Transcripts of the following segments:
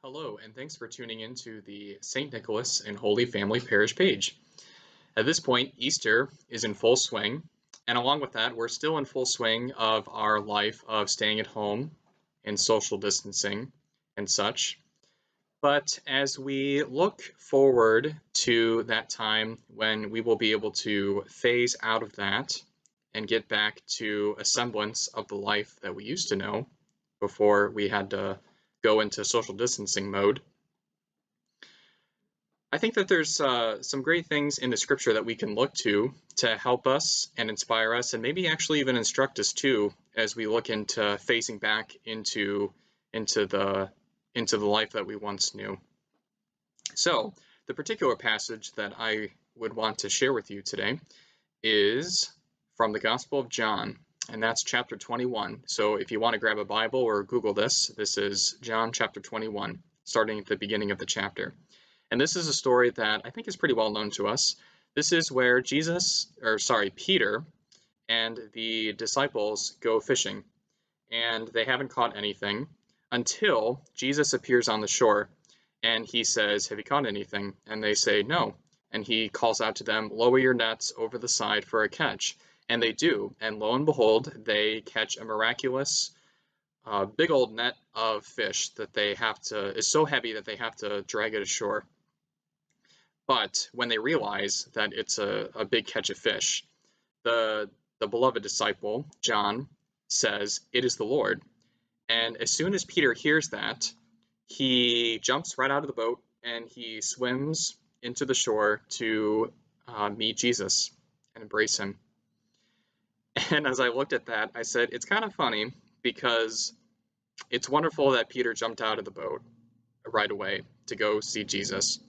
Hello, and thanks for tuning in to the St. Nicholas and Holy Family Parish page. At this point, Easter is in full swing, and along with that, we're still in full swing of our life of staying at home and social distancing and such. But as we look forward to that time when we will be able to phase out of that and get back to a semblance of the life that we used to know before we had to go into social distancing mode, I think that there's some great things in the scripture that we can look to help us and inspire us, and maybe actually even instruct us too, as we look into phasing back into the life that we once knew. So, the particular passage that I would want to share with you today is from the Gospel of John, and that's chapter 21. So, if you want to grab a Bible or Google this is John chapter 21, starting at the beginning of the chapter. And this is a story that I think is pretty well known to us. This is where Peter and the disciples go fishing, and they haven't caught anything until Jesus appears on the shore, and he says, "Have you caught anything?" And they say, "No." And he calls out to them, "Lower your nets over the side for a catch." And they do, and lo and behold, they catch a miraculous big old net of fish that is so heavy that they have to drag it ashore. But when they realize that it's a big catch of fish, the beloved disciple, John, says, "It is the Lord." And as soon as Peter hears that, he jumps right out of the boat and he swims into the shore to meet Jesus and embrace him. And as I looked at that, I said, it's kind of funny because it's wonderful that Peter jumped out of the boat right away to go see Jesus.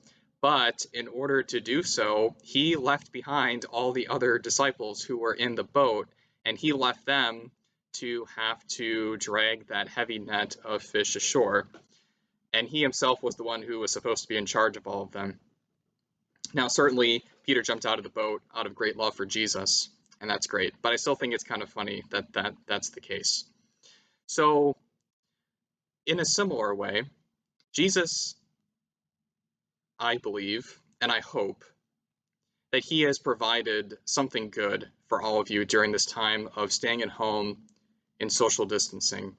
But in order to do so, he left behind all the other disciples who were in the boat, and he left them to have to drag that heavy net of fish ashore. And he himself was the one who was supposed to be in charge of all of them. Now, certainly, Peter jumped out of the boat out of great love for Jesus, and that's great. But I still think it's kind of funny that that's the case. So, in a similar way, Jesus, I believe, and I hope, that he has provided something good for all of you during this time of staying at home and social distancing.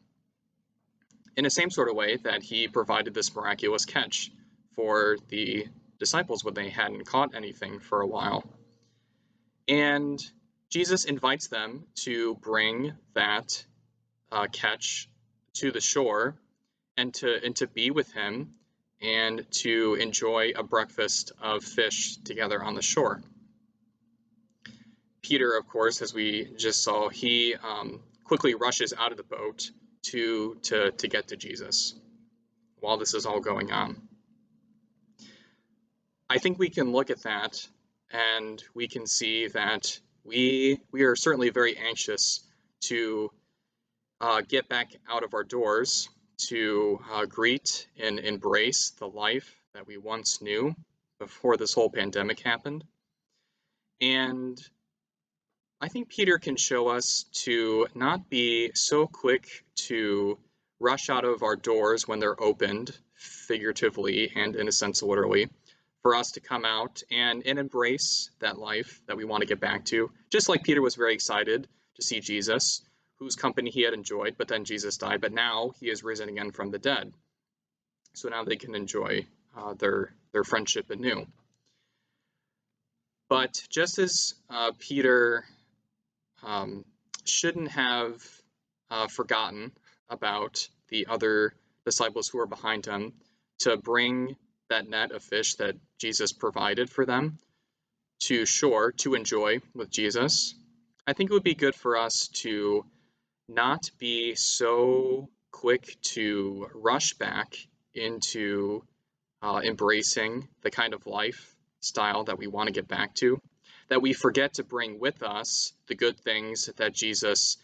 In the same sort of way that he provided this miraculous catch for the disciples when they hadn't caught anything for a while. And Jesus invites them to bring that catch to the shore and to be with him and to enjoy a breakfast of fish together on the shore. Peter, of course, as we just saw, he quickly rushes out of the boat to get to Jesus while this is all going on. I think we can look at that and we can see that we are certainly very anxious to get back out of our doors, to greet and embrace the life that we once knew before this whole pandemic happened. And I think Peter can show us to not be so quick to rush out of our doors when they're opened, figuratively and in a sense literally, for us to come out and embrace that life that we want to get back to. Just like Peter was very excited to see Jesus, whose company he had enjoyed, but then Jesus died, but now he is risen again from the dead. So now they can enjoy their friendship anew. But just as Peter shouldn't have forgotten about the other disciples who were behind him to bring that net of fish that Jesus provided for them to shore to enjoy with Jesus, I think it would be good for us to not be so quick to rush back into embracing the kind of lifestyle that we want to get back to, that we forget to bring with us the good things that Jesus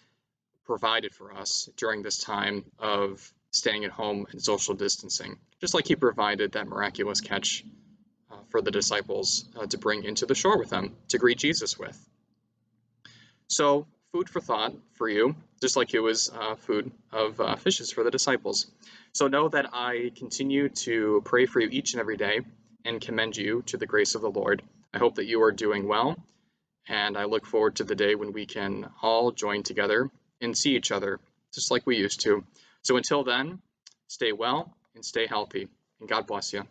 provided for us during this time of staying at home and social distancing, just like he provided that miraculous catch for the disciples to bring into the shore with them, to greet Jesus with. So, food for thought for you, just like it was food of fishes for the disciples. So know that I continue to pray for you each and every day and commend you to the grace of the Lord. I hope that you are doing well, and I look forward to the day when we can all join together and see each other just like we used to. So until then, stay well and stay healthy, and God bless you.